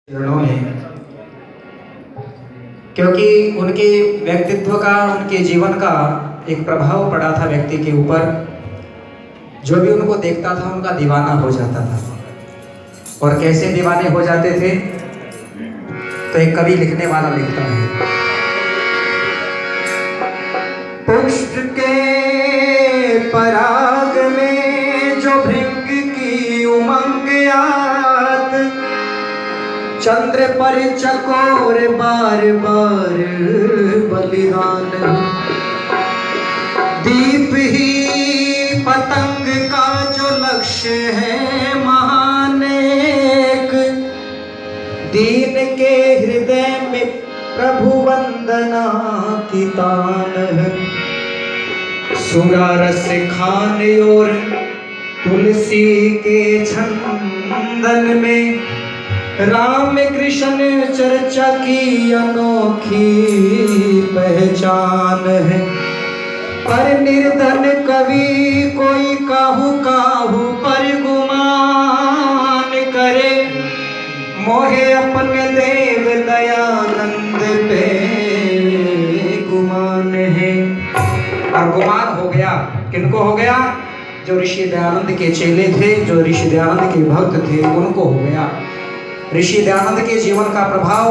चरणों में, क्योंकि उनके व्यक्तित्व का, उनके जीवन का एक प्रभाव पड़ा था व्यक्ति के ऊपर। जो भी उनको देखता था उनका दीवाना हो जाता था। और कैसे दीवाने हो जाते थे, तो एक कवि लिखने वाला लिखता है, पुष्प के पराग में जो भृंग की उमंग याद, चंद्र पर चकोर बार बार बलिदान, दीप ही पतंग का जो लक्ष्य है महान, एक दीन के हृदय में प्रभु वंदना की तान है। सुरा रस खान और तुलसी के छंदन में राम कृष्ण चर्चा की अनोखी पहचान है। पर निर्धन कवि कोई काहू काहू पर गुमान करे, मोहे अपने देव दयानंद पे गुमान है। और गुमान हो गया, किनको हो गया? जो ऋषि दयानंद के चेले थे, जो ऋषि दयानंद के भक्त थे, उनको हो गया। ऋषि दयानंद के जीवन का प्रभाव,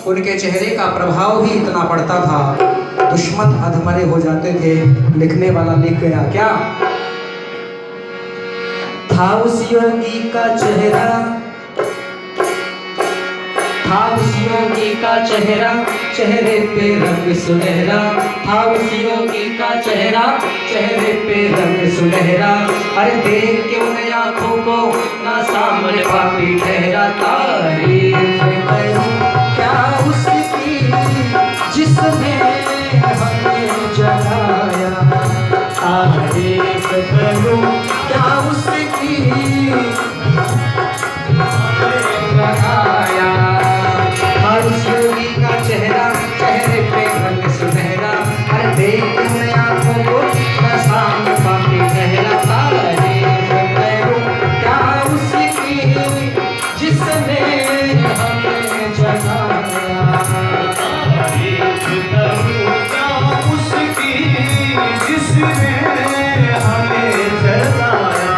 उनके चेहरे का प्रभाव ही इतना पड़ता था, दुश्मन अधमरे हो जाते थे। लिखने वाला लिख गया क्या? था उस योगी का चेहरा, था उस योगी का चेहरा, चेहरे पे रंग सुनहरा, था उस योगी का चेहरा, चेहरे पे रंग सुनहरा। अरे देख के उन आंखों को ना सामने पापी ठहरा। तारीफ करूं क्या उसकी जिसने हमें जगाया, तारीफ करूं क्या उसकी लगाया। हर योगी का चेहरा, चेहरे पे रंग सुनहरा, हर देख में आंखों को शाम पापी ठहरा। तारीफ करूं क्या उसकी जिसने हमें जगाया, तारीफ करूं क्या उसकी जिसने हमें जगाया।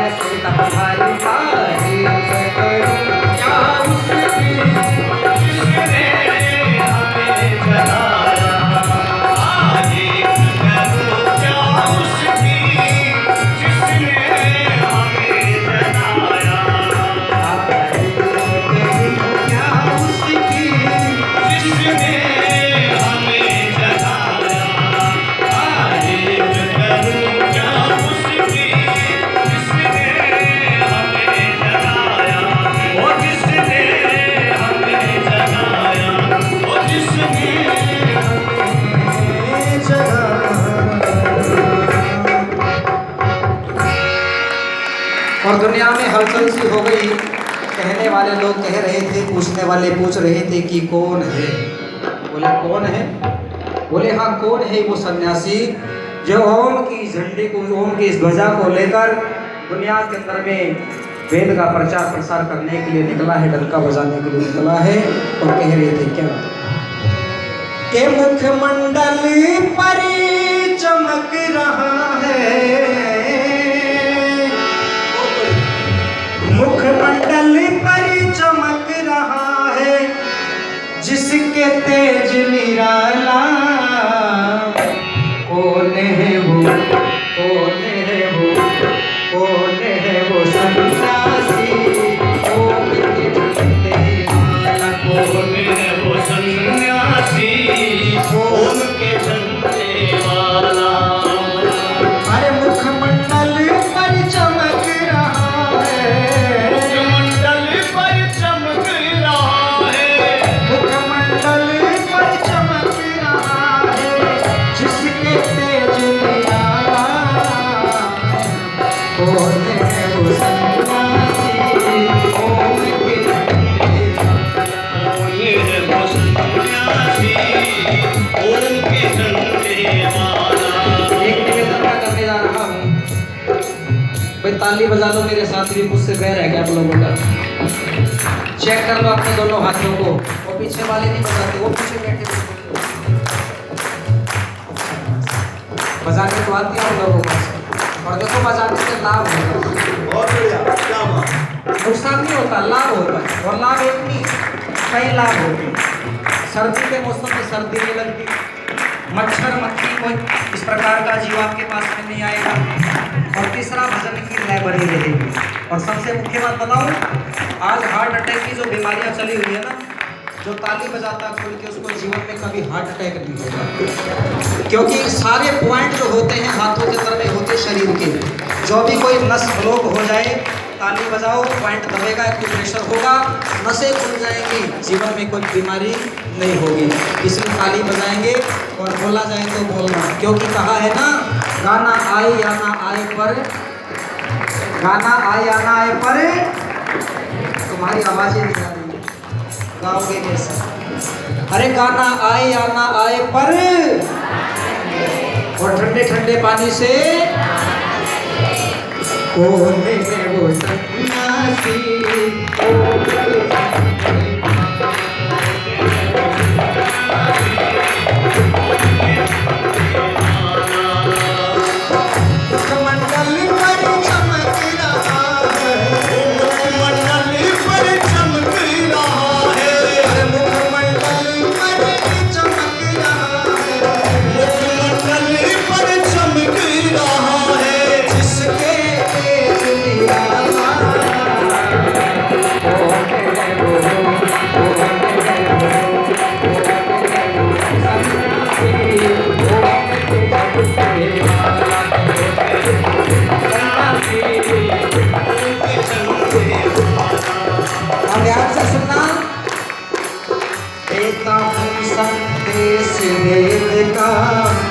कैसे तुम्हारी तारीफ करूं, क्या उसकी जिसने हमें जगाया, तारीफ करूं क्या उसकी जिसने हमें जगाया, तारीफ करूं क्या उसकी जिसने हमें जगाया, तारीफ करूं क्या उसकी जिसने हमें जगाया, वो जिसने हमें जगाया, वो जिसने और दुनिया में हलचल सी हो गई। कहने वाले लोग कह रहे थे, पूछने वाले पूछ रहे थे कि कौन है। बोले कौन है? बोले हाँ कौन है वो सन्यासी जो ओम की झंडे को, ओम की इस ध्वजा को लेकर दुनिया के अंदर में वेद का प्रचार प्रसार करने के लिए निकला है, डंका बजाने के लिए निकला है। और कह रहे थे क्या के मुखमंडल पर चमक रहा है, मुखमंडल पर चमक रहा है, जिसके तेज निराला। कौन है वो, कौन है वो, कौन है वो सन्यासी, ओम के झंडे वाला। कौन है वो सन्यासी, ओम के झंडे वाला। अरे मुखमंडल पर चमक रहा है, मुखमंडल पर चमक रहा है, मुखमंडल पर चमक रहा है, जिसके तेज निराला। कौन है वो सन्यासी, ओम के झंडे वाला। कौन है वो सन्यासी, ओम के झंडे वाला। एक निवेदन मैं करने जा रहा हूँ, भाई ताली बजा लो मेरे साथ भी। मुझसे बैर है क्या आप लोगों का? चेक कर लो अपने दोनों हाथों को। वो पीछे वाले नहीं बजाते, वो पीछे बैठे हुए। बजाने तो आती है आप लोगों को, और देखो बजाने से लाभ होता है, बहुत बढ़िया, क्या बात। नुकसान नहीं होता, लाभ होता है। और लाभ एक नहीं, कई लाभ होते हैं। सर्दी के मौसम में सर्दी नहीं लगती, मच्छर मक्खी कोई इस प्रकार का जीव आपके पास में नहीं आएगा। और तीसरा भजन की लय बनी रहेगी। और सबसे मुख्य बात बताऊं, आज हार्ट अटैक की जो बीमारियां चली हुई है ना, जो ताली बजाता खुल के उसको जीवन में कभी हार्ट अटैक नहीं होगा, क्योंकि सारे पॉइंट जो होते हैं हाथों के अंदर में होते शरीर के। जो भी कोई नस ब्लॉक हो जाए, ताली बजाओ, पॉइंट दबेगा, प्रेशर होगा, नसें खुल जाएंगी, जीवन में कोई बीमारी नहीं होगी। इसलिए ताली बजाएंगे और बोला जाए तो बोलना, क्योंकि कहा है ना, गाना आए या ना आए पर, गाना आए या ना आए पर। तुम्हारी आवाजें नहीं आ रही, गाओगे कैसे? अरे गाना आए या ना आए पर, और ठंडे ठंडे पानी से। कौन है वो सन्यासी, ओम के मुखमंडल पर चमक रहा है, मुखमंडल पर चमक रहा है, अरे मुखमंडल पर चमक रहा है, मुखमंडल पर चमक रहा है, जिसके तेज निराला। कौन है वो, कौन है वो, सन्यासी, ओम के झंडे वाला। सन्यासी। अब ध्यान से सुनना, देता हूँ संदेश वेद का,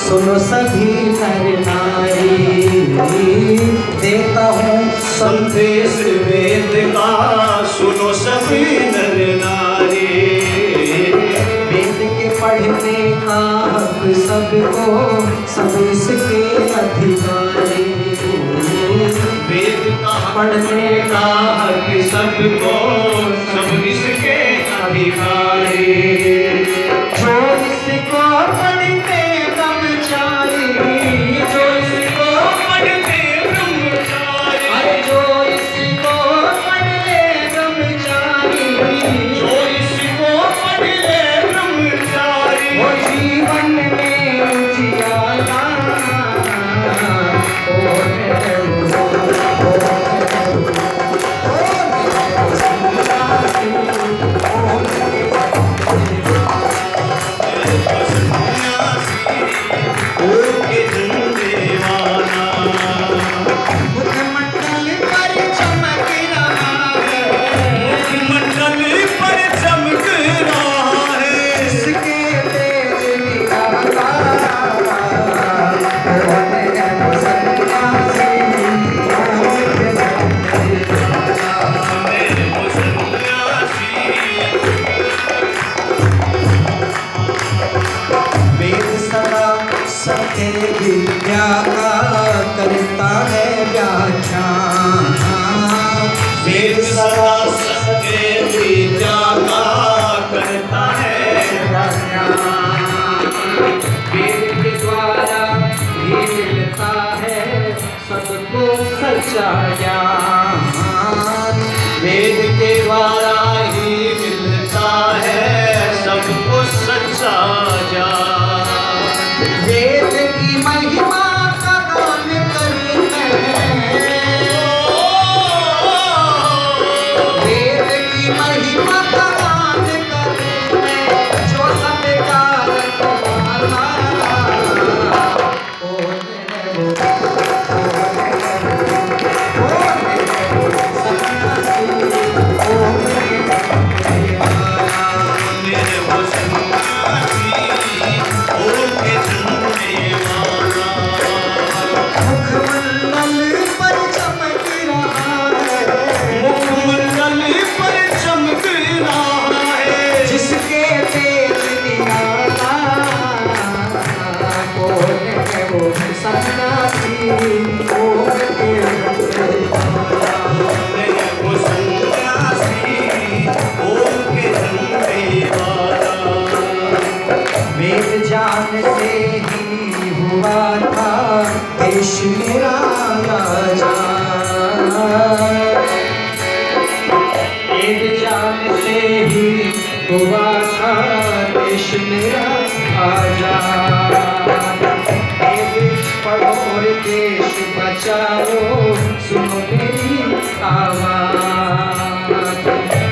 सुनो सभी नर नारी। देता हूँ संदेश वेद का, सुनो सभी नर नारी। वेद के पढ़ने का हक सबको, सब इसके अधिकारी। वेद का पढ़ने का हक सबको, सब इसके अधिकारी। जो इसको पढ़ते ब्रह्मचारी, जो इसको पढ़ते ब्रह्मचारी, अरे जो सच्चा ज्ञान। वेद के द्वारा ही मिलता है सबको सच्चा ज्ञान। वेद की महिमा का गान करते वेद की महिमा का गान करते जो सब कारक वाला कौन है वो सन्यासी मेरे वो सन्यासी होके चलने वाला। मुखमंडल पर चमक रहा है मुखमंडल पर चमक रहा है जिसके तेज निराला कौन है वो सन्यासी कौन है मेरे वो सन्यासी होके चलने वाला। वेद जान से ही हुआ था देश मेरा आजाद। वेद जान से ही हुआ था देश मेरा आजाद। वेद पढ़ो और देश बचाओ सुनो मेरी आवाज।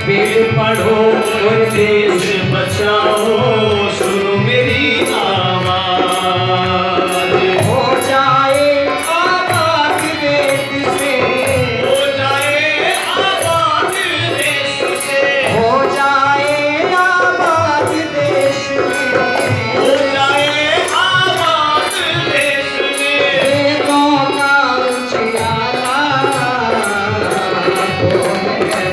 वेद पढ़ो और देश बचाओ सुनो मेरी आवाज। हो जाए आबाद वेद से हो जाए आबाद देश से हो जाए आबाद देश में हो जाए आबाद देश में। वेदों का उजियारा कौन है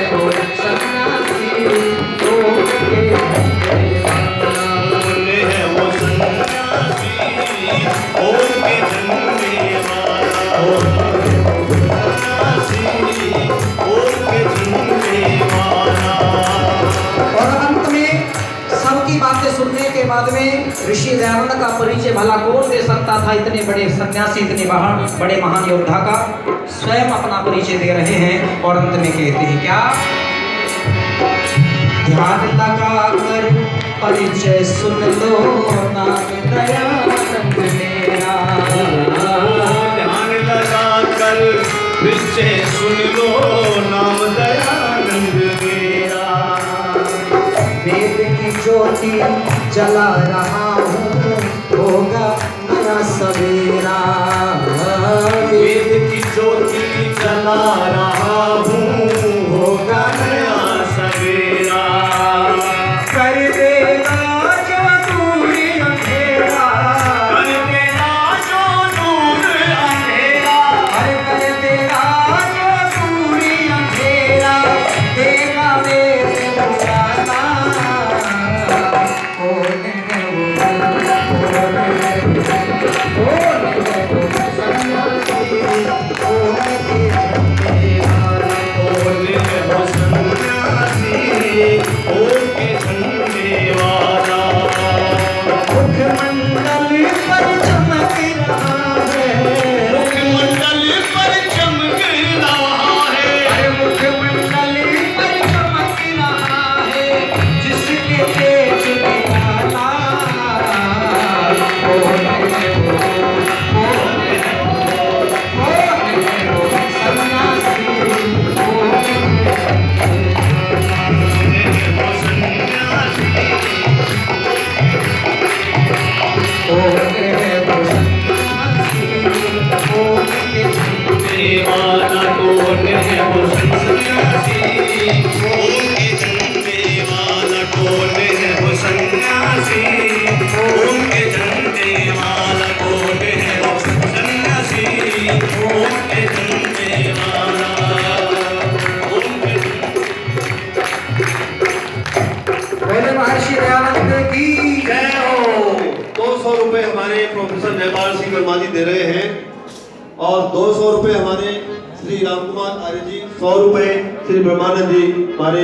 वो सन्यासी कौन है कौन है वो सन्यासी होके चलने वाला। सन्यासी होके चलने वाला। और अंत में सबकी बातें सुनने के बाद में ऋषि दयानंद का परिचय भला कौन दे सकता था। इतने बड़े सन्यासी इतने बड़े महान योद्धा का स्वयं अपना परिचय दे रहे हैं और अंत में कहते हैं क्या। ध्यान लगा कर परिचय सुन लो नाम दयानंद मेरा। ध्यान लगा कर निश्चय सुन लो नाम दयानंद मेरा। वेद की ज्योति जला रहा हूँ होगा नया सवेरा। वेद की ज्योति जला रहा हूँ होगा नया सवेरा। कर देगा जो दूरी अंधेरा कर देगा जो दूर अंधेरा। हर कर देगा जो दूरी अंधेरा देगा वेद उजाला। कौन है वो सन्यासी कौन है कौन है वो सन्यासी होके चलने वाला। मुखमंडल पर चमक रहा है मुखमंडल पर चमक रहा है अरे मुखमंडल पर चमक रहा है जिसके तेज निराला। कौन है वो सन्यासी कौन है वो सन्यासी। कौन है वो सन्यासी कौन है वाला कौन है वो सन्यासी होके चलने वाला। कौन है वो सन्यासी होके चलने वाला। कौन है वो सन्यासी होके चलने वाला। बोले महर्षि दयानंद की जय हो। 200 रुपए हमारे प्रोफेसर नेपाल सिंह वर्मा जी दे रहे हैं और 200 रुपए हमारे श्री राम कुमार आर्य जी, 100 रुपए श्री ब्रह्मानंद जी हमारे